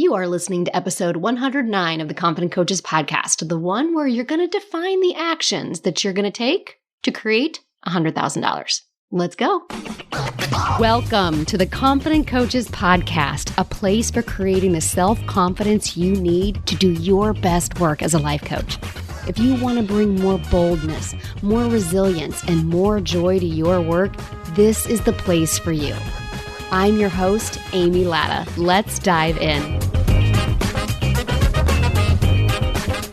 You are listening to episode 109 of the Confident Coaches podcast, the one where you're going to define the actions that you're going to take to create $100,000. Let's go. Welcome to the Confident Coaches podcast, a place for creating the self-confidence you need to do your best work as a life coach. If you want to bring more boldness, more resilience, and more joy to your work, this is the place for you. I'm your host, Amy Latta. Let's dive in.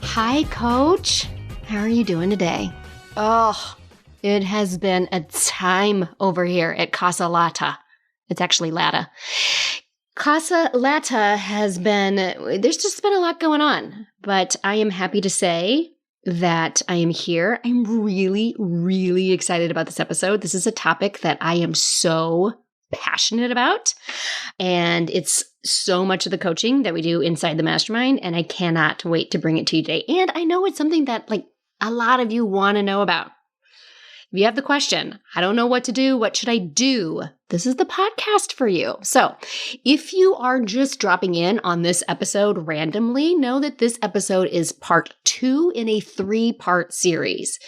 Hi, Coach. How are you doing today? Oh, it has been a time over here at Casa Latta. It's actually Latta. Casa Latta there's just been a lot going on, but I am happy to say that I am here. I'm really, really excited about this episode. This is a topic that I am so passionate about, and it's so much of the coaching that we do inside the mastermind, and I cannot wait to bring it to you today. And I know it's something that a lot of you want to know about. If you have the question, I don't know what to do, what should I do? This is the podcast for you. So if you are just dropping in on this episode randomly, know that this episode is part 2 in a 3-part series.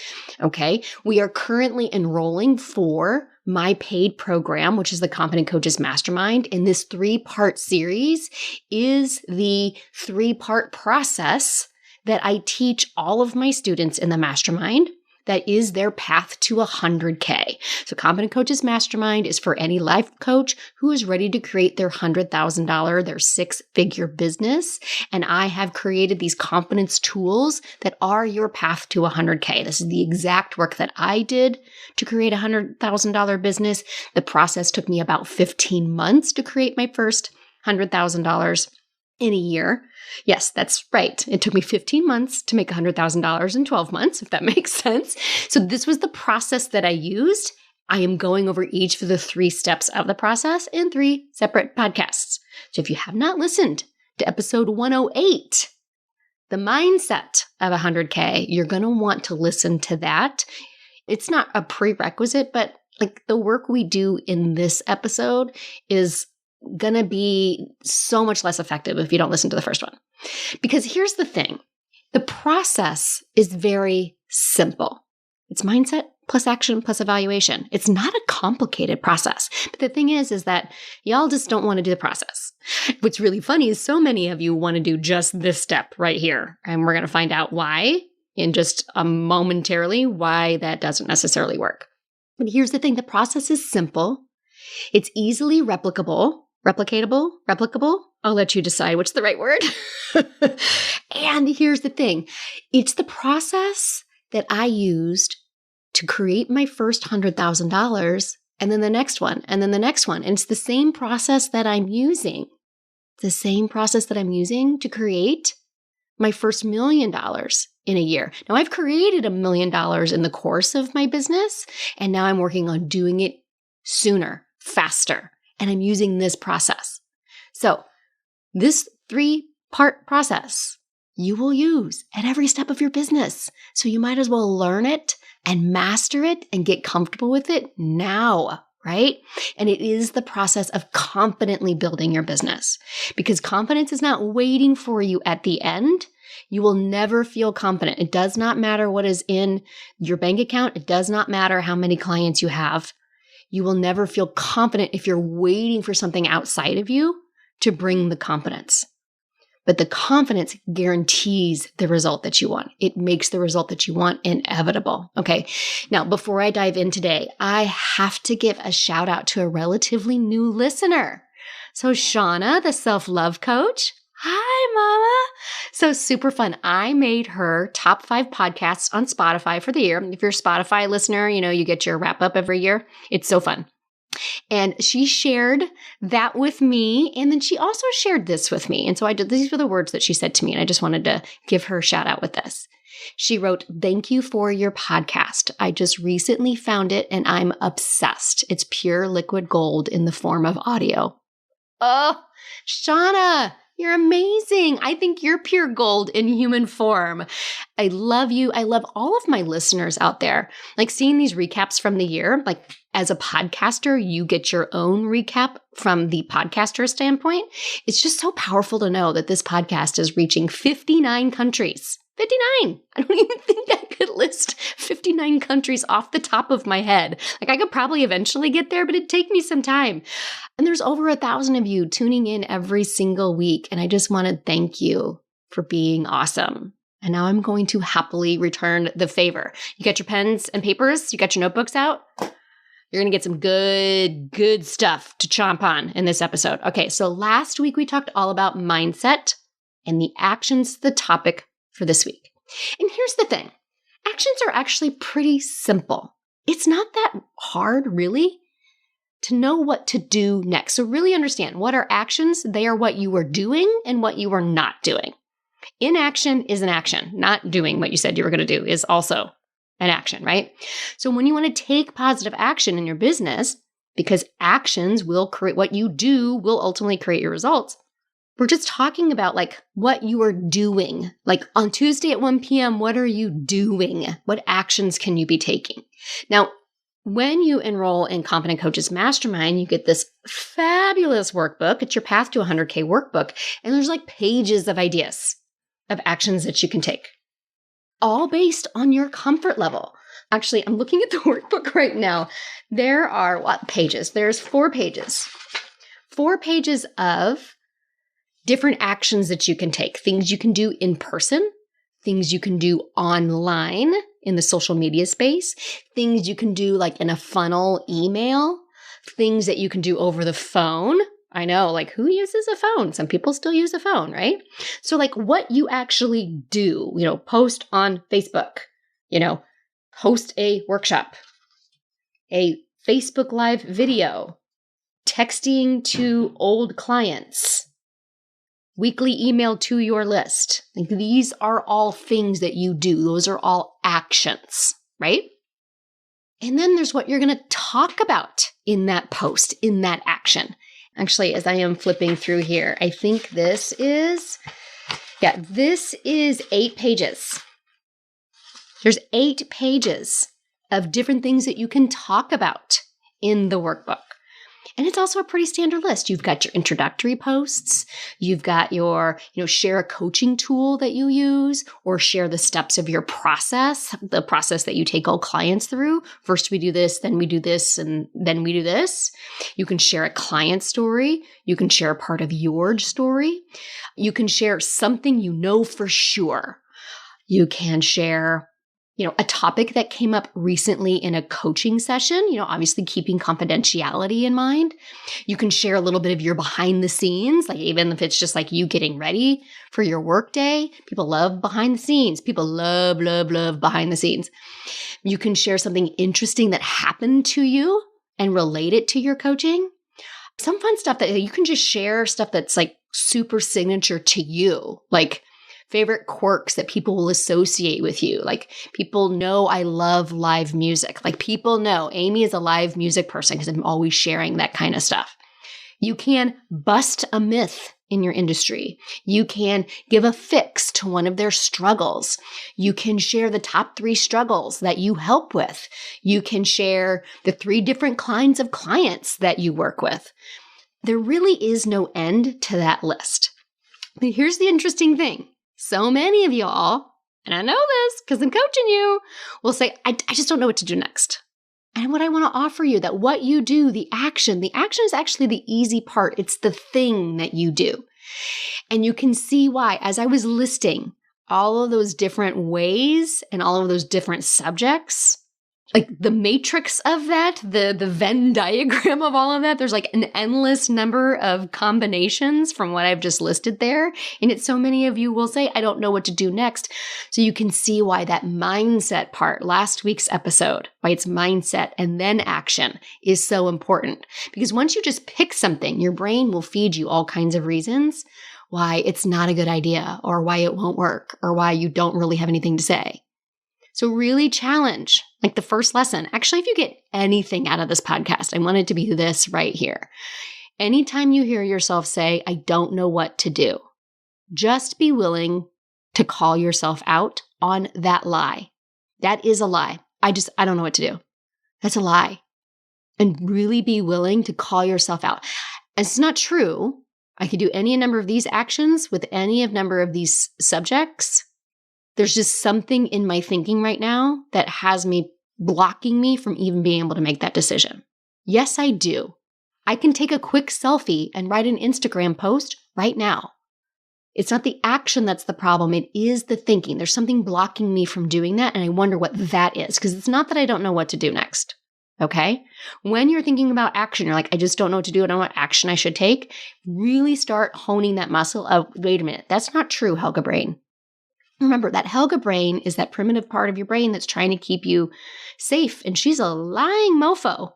Okay. We are currently enrolling for my paid program, which is the Confident Coaches Mastermind. And this 3-part series is the 3-part process that I teach all of my students in the mastermind. That is their path to 100K. So Confident Coaches Mastermind is for any life coach who is ready to create their $100,000, their 6-figure business. And I have created these confidence tools that are your path to 100K. This is the exact work that I did to create a $100,000 business. The process took me about 15 months to create my first $100,000 in a year. Yes, that's right. It took me 15 months to make $100,000 in 12 months, if that makes sense. So this was the process that I used. I am going over each of the 3 steps of the process in 3 separate podcasts. So if you have not listened to episode 108, the mindset of 100K, you're going to want to listen to that. It's not a prerequisite, but the work we do in this episode is going to be so much less effective if you don't listen to the first one. Because here's the thing. The process is very simple. It's mindset plus action plus evaluation. It's not a complicated process. But the thing is that y'all just don't want to do the process. What's really funny is so many of you want to do just this step right here. And we're going to find out why in just momentarily, why that doesn't necessarily work. But here's the thing. The process is simple. It's easily replicatable. I'll let you decide what's the right word. And here's the thing. It's the process that I used to create my first $100,000 and then the next one and then the next one. And it's the same process that I'm using. The same process that I'm using to create my first $1 million in a year. Now I've created $1 million in the course of my business, and now I'm working on doing it sooner, faster. And I'm using this process. So this 3-part process you will use at every step of your business. So you might as well learn it and master it and get comfortable with it now, right? And it is the process of confidently building your business, because confidence is not waiting for you at the end. You will never feel confident. It does not matter what is in your bank account. It does not matter how many clients you have. You will never feel confident if you're waiting for something outside of you to bring the confidence. But the confidence guarantees the result that you want. It makes the result that you want inevitable. Okay. Now, before I dive in today, I have to give a shout out to a relatively new listener. So Shauna, the self-love coach. Hi, Mama. So super fun. I made her top 5 podcasts on Spotify for the year. If you're a Spotify listener, you get your wrap up every year. It's so fun. And she shared that with me. And then she also shared this with me. And so these were the words that she said to me. And I just wanted to give her a shout out with this. She wrote, "Thank you for your podcast. I just recently found it and I'm obsessed. It's pure liquid gold in the form of audio." Oh, Shauna, you're amazing. I think you're pure gold in human form. I love you. I love all of my listeners out there. Seeing these recaps from the year, as a podcaster, you get your own recap from the podcaster standpoint. It's just so powerful to know that this podcast is reaching 59 countries. 59! I don't even think I could list 59 countries off the top of my head. Like, I could probably eventually get there, but it'd take me some time. And there's over 1,000 of you tuning in every single week. And I just want to thank you for being awesome. And now I'm going to happily return the favor. You got your pens and papers? You got your notebooks out? You're going to get some good stuff to chomp on in this episode. Okay, so last week we talked all about mindset, and the action's the topic for this week. And here's the thing. Actions are actually pretty simple. It's not that hard, really, to know what to do next. So really understand, what are actions? They are what you are doing and what you are not doing. Inaction is an action. Not doing what you said you were going to do is also an action, right? So when you want to take positive action in your business, because actions will create what you do will ultimately create your results, we're just talking about like what you are doing. Like on Tuesday at 1 p.m., what are you doing? What actions can you be taking? Now, when you enroll in Confident Coaches Mastermind, you get this fabulous workbook. It's your Path to 100K workbook. And there's like pages of ideas of actions that you can take, all based on your comfort level. Actually, I'm looking at the workbook right now. There are what pages? There's 4 pages. 4 pages of different actions that you can take, things you can do in person, things you can do online in the social media space, things you can do like in a funnel email, things that you can do over the phone. I know, like, who uses a phone? Some people still use a phone, right? So like what you actually do, post on Facebook, host a workshop, a Facebook Live video, texting to old clients, weekly email to your list. Like, these are all things that you do. Those are all actions, right? And then there's what you're going to talk about in that post, in that action. Actually, as I am flipping through here, I think this is 8 pages. There's 8 pages of different things that you can talk about in the workbook. And it's also a pretty standard list. You've got your introductory posts. You've got your, share a coaching tool that you use, or share the steps of your process, the process that you take all clients through. First we do this, then we do this, and then we do this. You can share a client story. You can share a part of your story. You can share something you know for sure. You can share a topic that came up recently in a coaching session, obviously keeping confidentiality in mind. You can share a little bit of your behind the scenes, like even if it's just like you getting ready for your workday. People love behind the scenes. People love behind the scenes. You can share something interesting that happened to you and relate it to your coaching. Some fun stuff that you can just share, stuff that's like super signature to you, like favorite quirks that people will associate with you. Like, people know I love live music. Like, people know Amy is a live music person because I'm always sharing that kind of stuff. You can bust a myth in your industry. You can give a fix to one of their struggles. You can share the top 3 struggles that you help with. You can share the 3 different kinds of clients that you work with. There really is no end to that list. But here's the interesting thing. So many of y'all, and I know this because I'm coaching you, will say, I just don't know what to do next. And what I want to offer you, that what you do, the action is actually the easy part. It's the thing that you do. And you can see why, as I was listing all of those different ways and all of those different subjects, like the matrix of that, the Venn diagram of all of that, there's like an endless number of combinations from what I've just listed there. And it's so many of you will say, I don't know what to do next. So you can see why that mindset part, last week's episode, why it's mindset and then action, is so important. Because once you just pick something, your brain will feed you all kinds of reasons why it's not a good idea, or why it won't work, or why you don't really have anything to say. So really challenge, like the first lesson. Actually, if you get anything out of this podcast, I want it to be this right here. Anytime you hear yourself say, I don't know what to do, just be willing to call yourself out on that lie. That is a lie. I don't know what to do. That's a lie. and really be willing to call yourself out. It's not true. I could do any number of these actions with any number of these subjects. There's just something in my thinking right now that has me blocking me from even being able to make that decision. Yes, I do. I can take a quick selfie and write an Instagram post right now. It's not the action that's the problem. It is the thinking. There's something blocking me from doing that, and I wonder what that is, because it's not that I don't know what to do next. Okay? When you're thinking about action, you're like, I just don't know what to do. I don't know what action I should take. Really start honing that muscle of, wait a minute, that's not true, Helga brain. Remember, that Helga brain is that primitive part of your brain that's trying to keep you safe, and she's a lying mofo.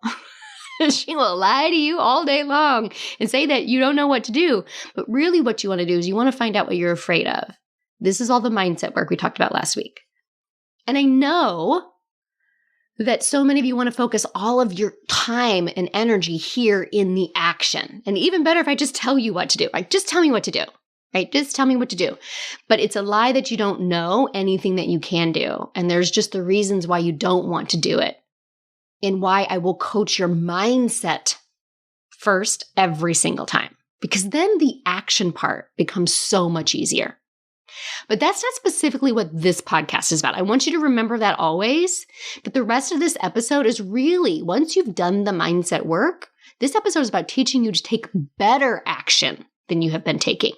She will lie to you all day long and say that you don't know what to do. But really what you want to do is you want to find out what you're afraid of. This is all the mindset work we talked about last week. And I know that so many of you want to focus all of your time and energy here in the action. And even better if I just tell you what to do. Like, just tell me what to do. Right? Just tell me what to do. But it's a lie that you don't know anything that you can do. And there's just the reasons why you don't want to do it. And why I will coach your mindset first every single time. Because then the action part becomes so much easier. But that's not specifically what this podcast is about. I want you to remember that always. But the rest of this episode is really, once you've done the mindset work, this episode is about teaching you to take better action than you have been taking.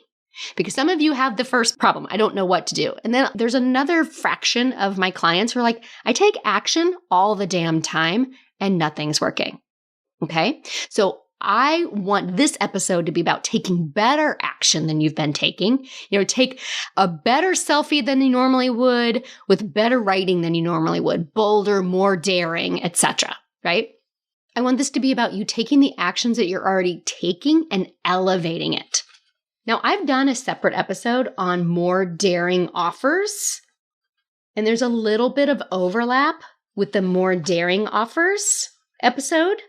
Because some of you have the first problem, I don't know what to do. And then there's another fraction of my clients who are like, I take action all the damn time and nothing's working. Okay? So I want this episode to be about taking better action than you've been taking. Take a better selfie than you normally would, with better writing than you normally would, bolder, more daring, etc. Right? I want this to be about you taking the actions that you're already taking and elevating it. Now, I've done a separate episode on more daring offers, and there's a little bit of overlap with the more daring offers episode.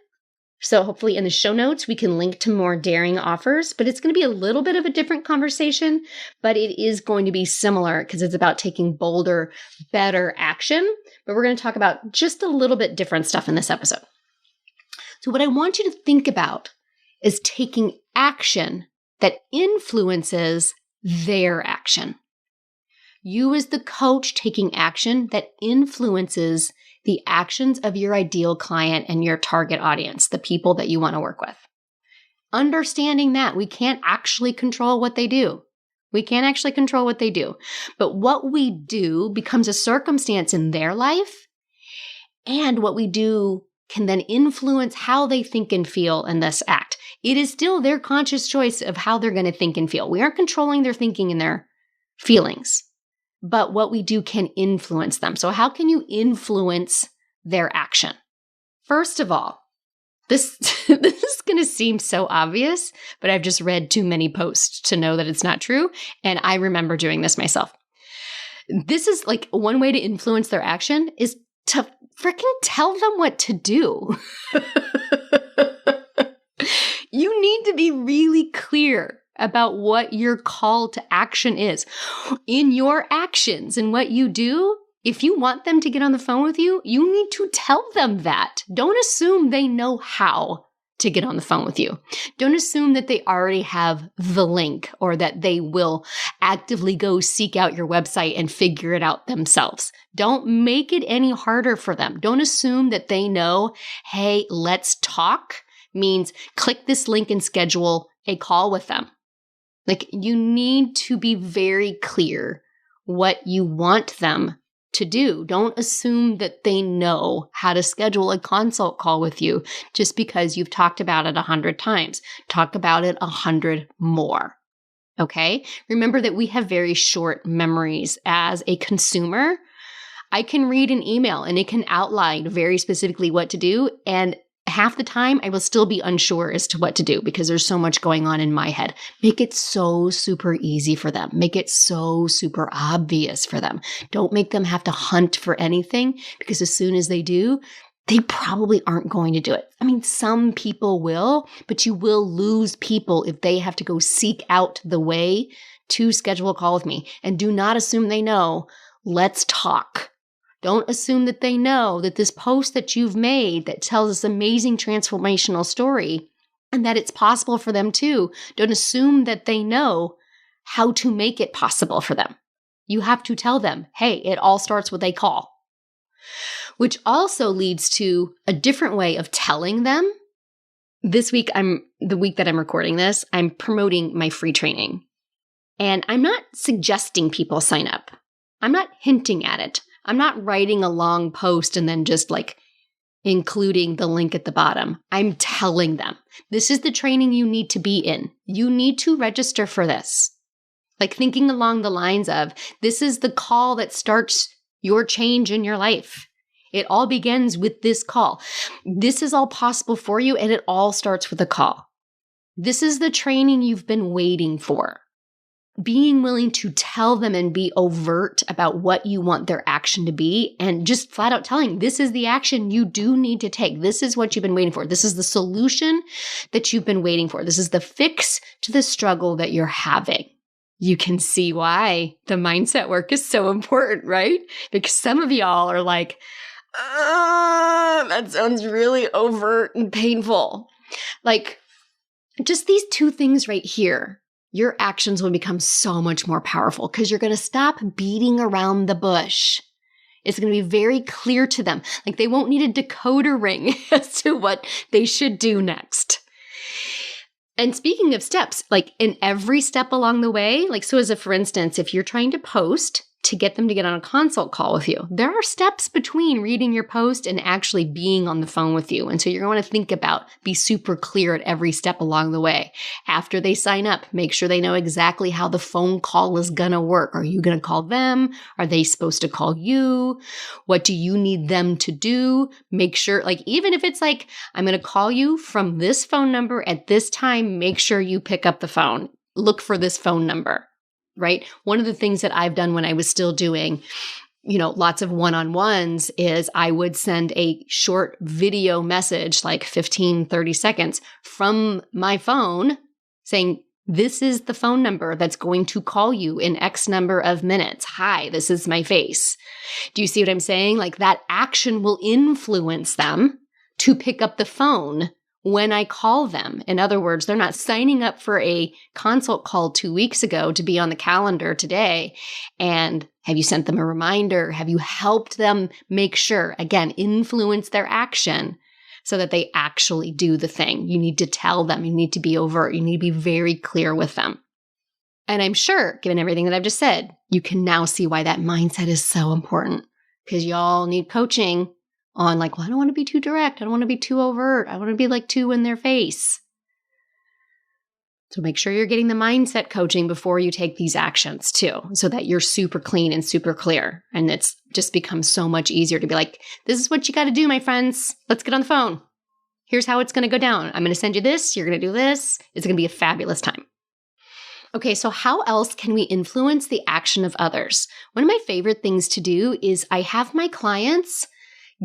So hopefully in the show notes, we can link to more daring offers, but it's going to be a little bit of a different conversation, but it is going to be similar because it's about taking bolder, better action. But we're going to talk about just a little bit different stuff in this episode. So what I want you to think about is taking action that influences their action. You as the coach taking action that influences the actions of your ideal client and your target audience, the people that you want to work with. Understanding that we can't actually control what they do. We can't actually control what they do. But what we do becomes a circumstance in their life, and what we do can then influence how they think and feel in this act. It is still their conscious choice of how they're going to think and feel. We aren't controlling their thinking and their feelings, but what we do can influence them. So how can you influence their action? First of all, this is going to seem so obvious, but I've just read too many posts to know that it's not true. And I remember doing this myself. This is like one way to influence their action is to freaking tell them what to do. You need to be really clear about what your call to action is. In your actions and what you do, if you want them to get on the phone with you, you need to tell them that. Don't assume they know how to get on the phone with you. Don't assume that they already have the link or that they will actively go seek out your website and figure it out themselves. Don't make it any harder for them. Don't assume that they know, hey, let's talk means click this link and schedule a call with them. Like, you need to be very clear what you want them to do. Don't assume that they know how to schedule a consult call with you just because you've talked about it 100 times. Talk about it 100 more. Okay? Remember that we have very short memories. As a consumer, I can read an email and it can outline very specifically what to do, and half the time, I will still be unsure as to what to do because there's so much going on in my head. Make it so super easy for them. Make it so super obvious for them. Don't make them have to hunt for anything, because as soon as they do, they probably aren't going to do it. I mean, some people will, but you will lose people if they have to go seek out the way to schedule a call with me. And do not assume they know, let's talk. Don't assume that they know that this post that you've made that tells this amazing transformational story and that it's possible for them too. Don't assume that they know how to make it possible for them. You have to tell them, hey, it all starts with a call. Which also leads to a different way of telling them. This week, the week that I'm recording this, I'm promoting my free training. And I'm not suggesting people sign up. I'm not hinting at it. I'm not writing a long post and then just like including the link at the bottom. I'm telling them, this is the training you need to be in. You need to register for this. Like thinking along the lines of, this is the call that starts your change in your life. It all begins with this call. This is all possible for you, and it all starts with a call. This is the training you've been waiting for. Being willing to tell them and be overt about what you want their action to be, and just flat out telling, this is the action you do need to take. This is what you've been waiting for. This is the solution that you've been waiting for. This is the fix to the struggle that you're having. You can see why the mindset work is so important, right? Because some of y'all are like, that sounds really overt and painful. Like, just these two things right here, your actions will become so much more powerful because you're going to stop beating around the bush. It's going to be very clear to them. Like, they won't need a decoder ring as to what they should do next. And speaking of steps, like in every step along the way, like, so as a, for instance, if you're trying to post to get them to get on a consult call with you, there are steps between reading your post and actually being on the phone with you. And so you're going to think about, be super clear at every step along the way. After they sign up, make sure they know exactly how the phone call is going to work. Are you going to call them? Are they supposed to call you? What do you need them to do? Make sure, like, even if it's like, I'm going to call you from this phone number at this time, make sure you pick up the phone. Look for this phone number. Right? One of the things that I've done when I was still doing, lots of one-on-ones is I would send a short video message, like 15, 30 seconds from my phone saying, this is the phone number that's going to call you in X number of minutes. Hi, this is my face. Do you see what I'm saying? Like, that action will influence them to pick up the phone when I call them. In other words, they're not signing up for a consult call 2 weeks ago to be on the calendar today. And have you sent them a reminder? Have you helped them make sure, again, influence their action so that they actually do the thing? You need to tell them. You need to be overt. You need to be very clear with them. And I'm sure, given everything that I've just said, you can now see why that mindset is so important, because y'all need coaching on like, well, I don't want to be too direct. I don't want to be too overt. I want to be like too in their face. So make sure you're getting the mindset coaching before you take these actions too, so that you're super clean and super clear. And it's just becomes so much easier to be like, this is what you got to do, my friends. Let's get on the phone. Here's how it's going to go down. I'm going to send you this. You're going to do this. It's going to be a fabulous time. Okay, so how else can we influence the action of others? One of my favorite things to do is I have my clients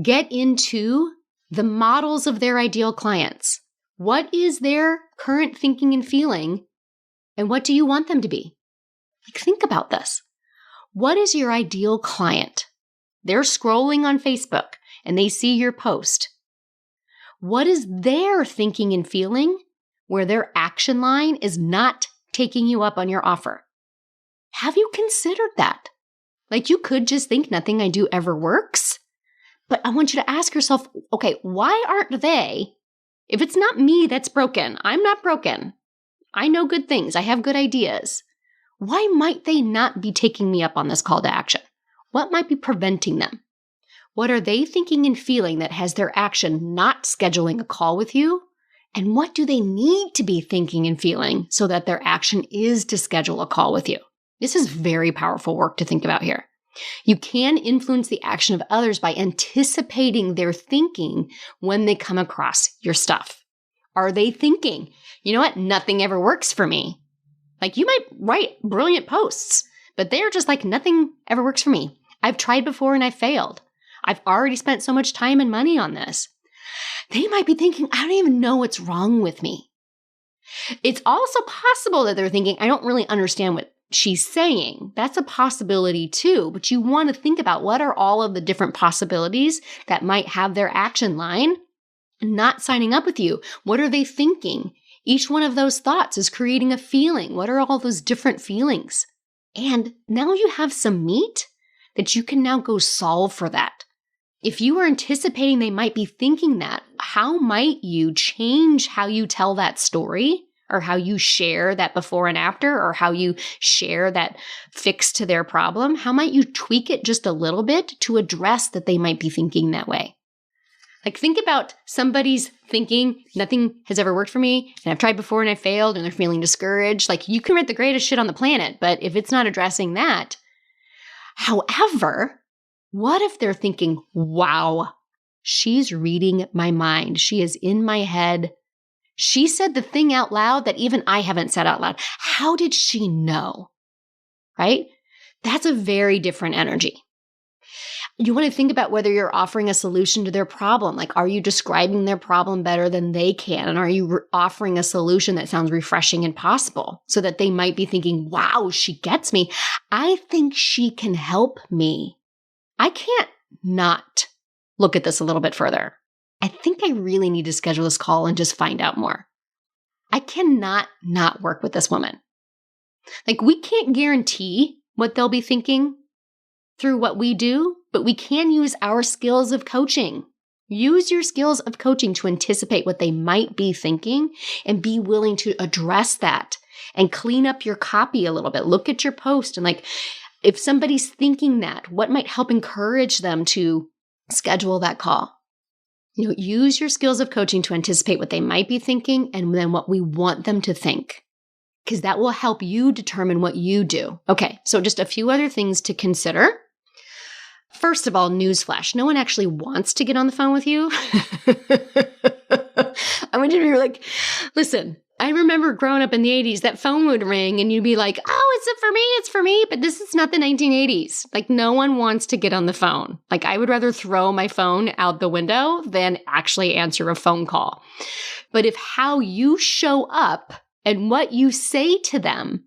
get into the models of their ideal clients. What is their current thinking and feeling, and what do you want them to be? Like, think about this. What is your ideal client? They're scrolling on Facebook and they see your post. What is their thinking and feeling where their action line is not taking you up on your offer? Have you considered that? Like, you could just think nothing I do ever works. But I want you to ask yourself, okay, why aren't they? If it's not me that's broken, I'm not broken. I know good things. I have good ideas. Why might they not be taking me up on this call to action? What might be preventing them? What are they thinking and feeling that has their action not scheduling a call with you? And what do they need to be thinking and feeling so that their action is to schedule a call with you? This is very powerful work to think about here. You can influence the action of others by anticipating their thinking when they come across your stuff. Are they thinking, you know what, nothing ever works for me? Like, you might write brilliant posts, but they're just like, nothing ever works for me. I've tried before and I failed. I've already spent so much time and money on this. They might be thinking, I don't even know what's wrong with me. It's also possible that they're thinking, I don't really understand she's saying. That's a possibility too, but you want to think about what are all of the different possibilities that might have their action line not signing up with you. What are they thinking? Each one of those thoughts is creating a feeling. What are all those different feelings? And now you have some meat that you can now go solve for that. If you are anticipating they might be thinking that, how might you change how you tell that story or how you share that before and after or how you share that fix to their problem? How might you tweak it just a little bit to address that they might be thinking that way? Like think about somebody's thinking, nothing has ever worked for me, and I've tried before and I failed, and they're feeling discouraged. Like you can write the greatest shit on the planet, but if it's not addressing that, however, what if they're thinking, wow, she's reading my mind. She is in my head. She said the thing out loud that even I haven't said out loud. How did she know? Right? That's a very different energy. You want to think about whether you're offering a solution to their problem. Like, are you describing their problem better than they can? And are you offering a solution that sounds refreshing and possible so that they might be thinking, wow, she gets me. I think she can help me. I can't not look at this a little bit further. I think I really need to schedule this call and just find out more. I cannot not work with this woman. Like, we can't guarantee what they'll be thinking through what we do, but we can use our skills of coaching. Use your skills of coaching to anticipate what they might be thinking and be willing to address that and clean up your copy a little bit. Look at your post and like, if somebody's thinking that, what might help encourage them to schedule that call? You know, use your skills of coaching to anticipate what they might be thinking and then what we want them to think, because that will help you determine what you do. Okay, so just a few other things to consider. First of all, newsflash, no one actually wants to get on the phone with you. I want you to be like, listen, I remember growing up in the 80s, that phone would ring and you'd be like, oh, it's for me, but this is not the 1980s. Like no one wants to get on the phone. Like I would rather throw my phone out the window than actually answer a phone call. But if how you show up and what you say to them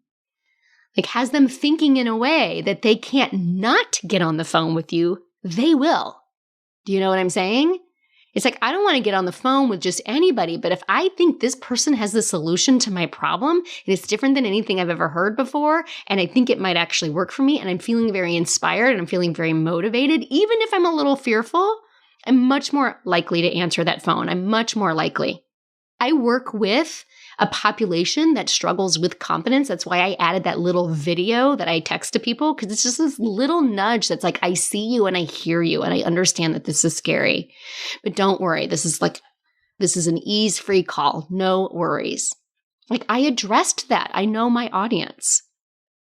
like has them thinking in a way that they can't not get on the phone with you, they will. Do you know what I'm saying? It's like, I don't want to get on the phone with just anybody, but if I think this person has the solution to my problem, and it's different than anything I've ever heard before, and I think it might actually work for me, and I'm feeling very inspired, and I'm feeling very motivated, even if I'm a little fearful, I'm much more likely to answer that phone. I'm much more likely. I work with a population that struggles with confidence. That's why I added that little video that I text to people, because it's just this little nudge that's like, I see you and I hear you and I understand that this is scary. But don't worry, this is an ease-free call. No worries. Like I addressed that. I know my audience.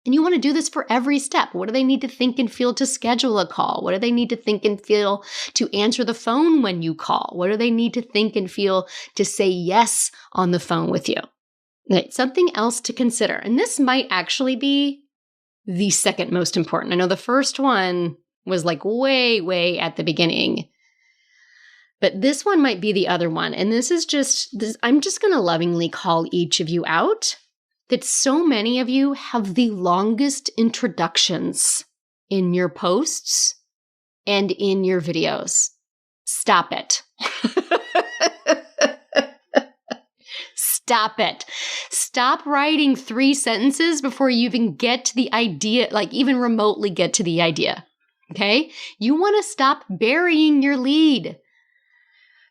And you want to do this for every step. What do they need to think and feel to schedule a call? What do they need to think and feel to answer the phone when you call? What do they need to think and feel to say yes on the phone with you? Okay, something else to consider. And this might actually be the second most important. I know the first one was like way, way at the beginning. But this one might be the other one. And this is I'm just going to lovingly call each of you out. That so many of you have the longest introductions in your posts and in your videos. Stop it. Stop it. Stop writing 3 sentences before you even get to the idea, like even remotely get to the idea. Okay? You want to stop burying your lead.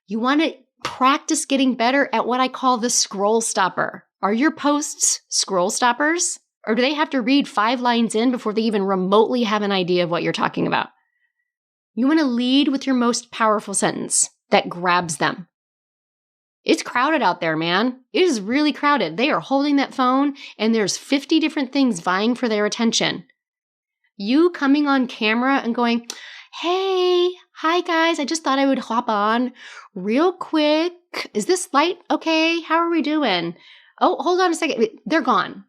You want to practice getting better at what I call the scroll stopper. Are your posts scroll stoppers? Or do they have to read 5 lines in before they even remotely have an idea of what you're talking about? You want to lead with your most powerful sentence that grabs them. It's crowded out there, man. It is really crowded. They are holding that phone and there's 50 different things vying for their attention. You coming on camera and going, hey, hi guys, I just thought I would hop on real quick. Is this light okay? How are we doing? Oh, hold on a second. They're gone.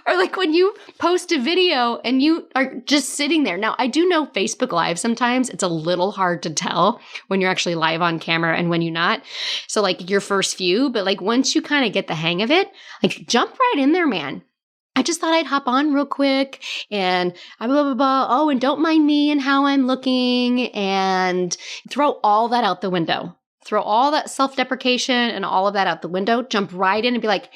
Or like like when you post a video and you are just sitting there. Now, I do know Facebook Live sometimes it's a little hard to tell when you're actually live on camera and when you're not. So like your first few, but like once you kind of get the hang of it, like jump right in there, man. I just thought I'd hop on real quick and blah, blah, blah. Oh, and don't mind me and how I'm looking, and throw all that out the window. Throw all that self-deprecation and all of that out the window. Jump right in and be like,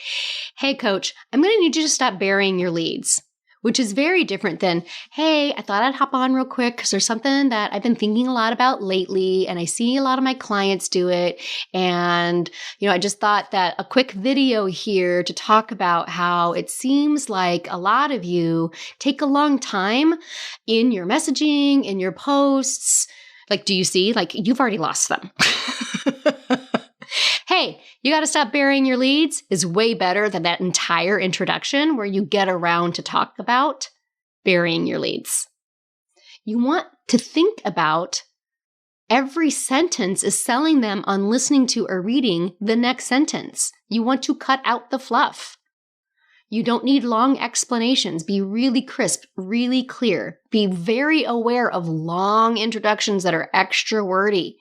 hey, coach, I'm going to need you to stop burying your leads, which is very different than, hey, I thought I'd hop on real quick because there's something that I've been thinking a lot about lately and I see a lot of my clients do it. And, I just thought that a quick video here to talk about how it seems like a lot of you take a long time in your messaging, in your posts. Like, do you see? Like, you've already lost them. Hey, you got to stop burying your leads is way better than that entire introduction where you get around to talk about burying your leads. You want to think about every sentence is selling them on listening to or reading the next sentence. You want to cut out the fluff. You don't need long explanations. Be really crisp, really clear. Be very aware of long introductions that are extra wordy.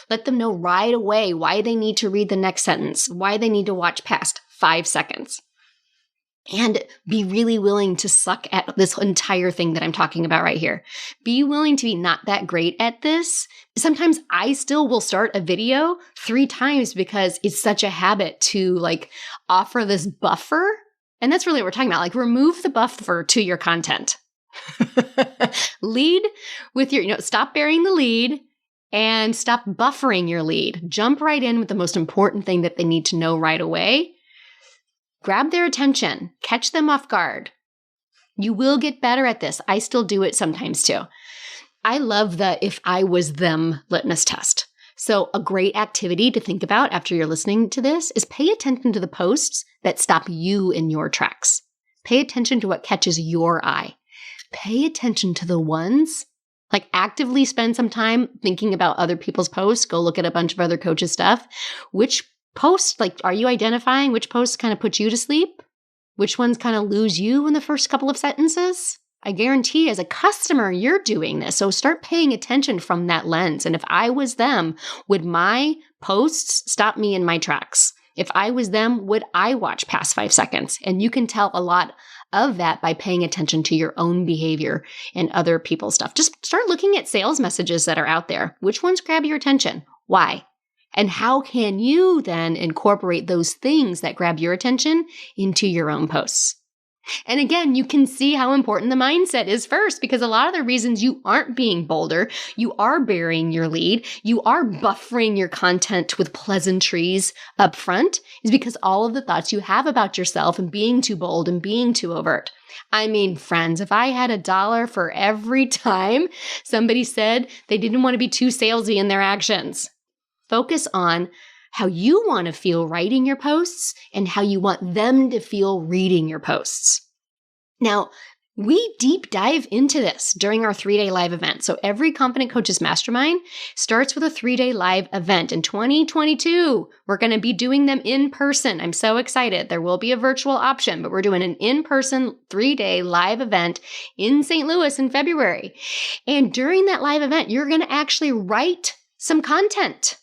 Let them know right away why they need to read the next sentence, why they need to watch past 5 seconds. And be really willing to suck at this entire thing that I'm talking about right here. Be willing to be not that great at this. Sometimes I still will start a video 3 times because it's such a habit to offer this buffer. And that's really what we're talking about. Remove the buffer to your content. Lead with your, stop burying the lead. And stop buffering your lead. Jump right in with the most important thing that they need to know right away. Grab their attention. Catch them off guard. You will get better at this. I still do it sometimes too. I love the if I was them litmus test. So a great activity to think about after you're listening to this is pay attention to the posts that stop you in your tracks. Pay attention to what catches your eye. Pay attention to the ones actively spend some time thinking about other people's posts. Go look at a bunch of other coaches' stuff. Which posts, are you identifying which posts kind of put you to sleep? Which ones kind of lose you in the first couple of sentences? I guarantee as a customer, you're doing this. So start paying attention from that lens. And if I was them, would my posts stop me in my tracks? If I was them, would I watch past 5 seconds? And you can tell a lot of that by paying attention to your own behavior and other people's stuff. Just start looking at sales messages that are out there. Which ones grab your attention? Why? And how can you then incorporate those things that grab your attention into your own posts? And again, you can see how important the mindset is first, because a lot of the reasons you aren't being bolder, you are burying your lead, you are buffering your content with pleasantries up front, is because all of the thoughts you have about yourself and being too bold and being too overt. I mean, friends, if I had $1 for every time somebody said they didn't want to be too salesy in their actions, focus on how you want to feel writing your posts and how you want them to feel reading your posts. Now, we deep dive into this during our 3-day live event. So every Confident Coaches Mastermind starts with a 3-day live event. In 2022, we're going to be doing them in person. I'm so excited. There will be a virtual option, but we're doing an in-person 3-day live event in St. Louis in February. And during that live event, you're going to actually write some content.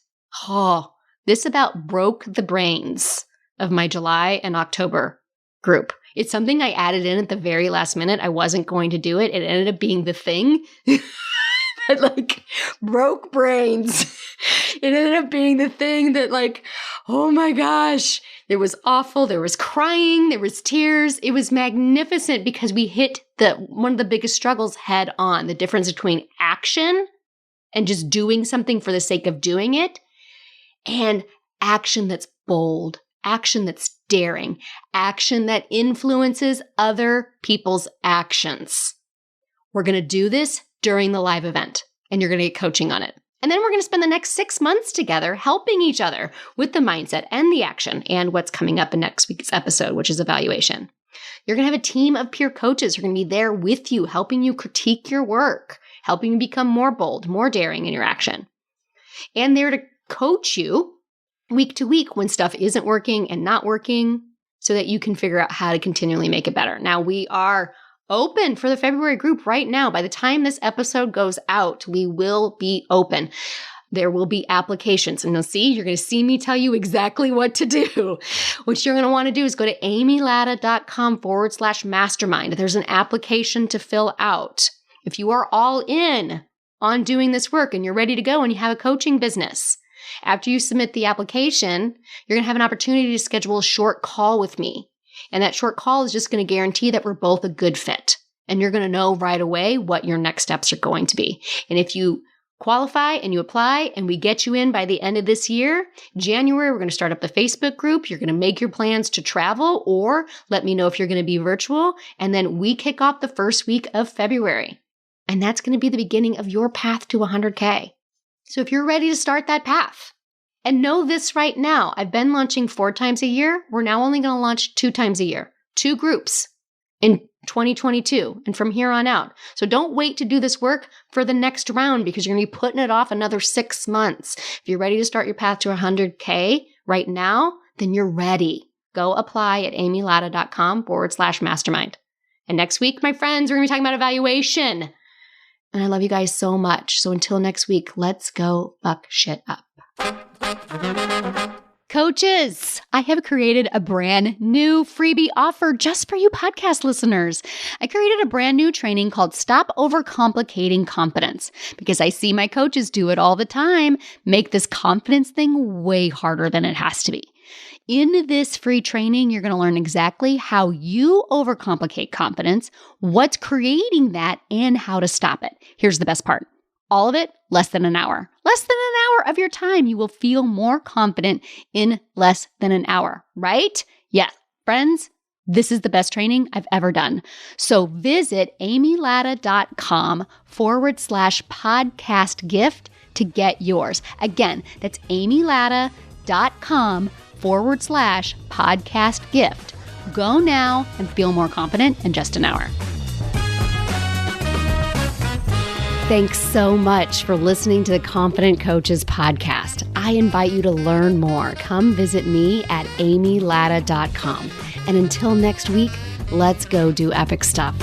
This about broke the brains of my July and October group. It's something I added in at the very last minute. I wasn't going to do it. It ended up being the thing that broke brains. It ended up being the thing that oh my gosh, it was awful. There was crying. There was tears. It was magnificent because we hit one of the biggest struggles head on, the difference between action and just doing something for the sake of doing it, and action that's bold, action that's daring, action that influences other people's actions. We're going to do this during the live event, and you're going to get coaching on it. And then we're going to spend the next 6 months together helping each other with the mindset and the action and what's coming up in next week's episode, which is evaluation. You're going to have a team of peer coaches who are going to be there with you, helping you critique your work, helping you become more bold, more daring in your action. And there to coach you week to week when stuff isn't working and not working. so that you can figure out how to continually make it better. Now, we are open for the February group right now. By the time this episode goes out, we will be open. There will be applications. And you'll see, you're going to see me tell you exactly what to do. What you're going to want to do is go to amylatta.com/mastermind. There's an application to fill out. If you are all in on doing this work and you're ready to go and you have a coaching business, after you submit the application, you're going to have an opportunity to schedule a short call with me. And that short call is just going to guarantee that we're both a good fit. And you're going to know right away what your next steps are going to be. And if you qualify and you apply and we get you in by the end of this year, January, we're going to start up the Facebook group. You're going to make your plans to travel or let me know if you're going to be virtual. And then we kick off the first week of February. And that's going to be the beginning of your path to 100K. So if you're ready to start that path, and know this right now, I've been launching 4 times a year. We're now only going to launch 2 times a year, 2 groups in 2022 and from here on out. So don't wait to do this work for the next round because you're going to be putting it off another 6 months. If you're ready to start your path to 100K right now, then you're ready. Go apply at amylatta.com/mastermind. And next week, my friends, we're going to be talking about evaluation. And I love you guys so much. So until next week, let's go fuck shit up. Coaches, I have created a brand new freebie offer just for you podcast listeners. I created a brand new training called Stop Overcomplicating Confidence because I see my coaches do it all the time, make this confidence thing way harder than it has to be. In this free training, you're going to learn exactly how you overcomplicate confidence, what's creating that, and how to stop it. Here's the best part. All of it, less than an hour. Less than an hour of your time. You will feel more confident in less than an hour, right? Yeah, friends, this is the best training I've ever done. So visit amylatta.com/podcast gift to get yours. Again, that's amylatta.com/podcast gift. Go now and feel more confident in just an hour. Thanks so much for listening to the Confident Coaches podcast. I invite you to learn more. Come visit me at amylatta.com. And until next week, let's go do epic stuff.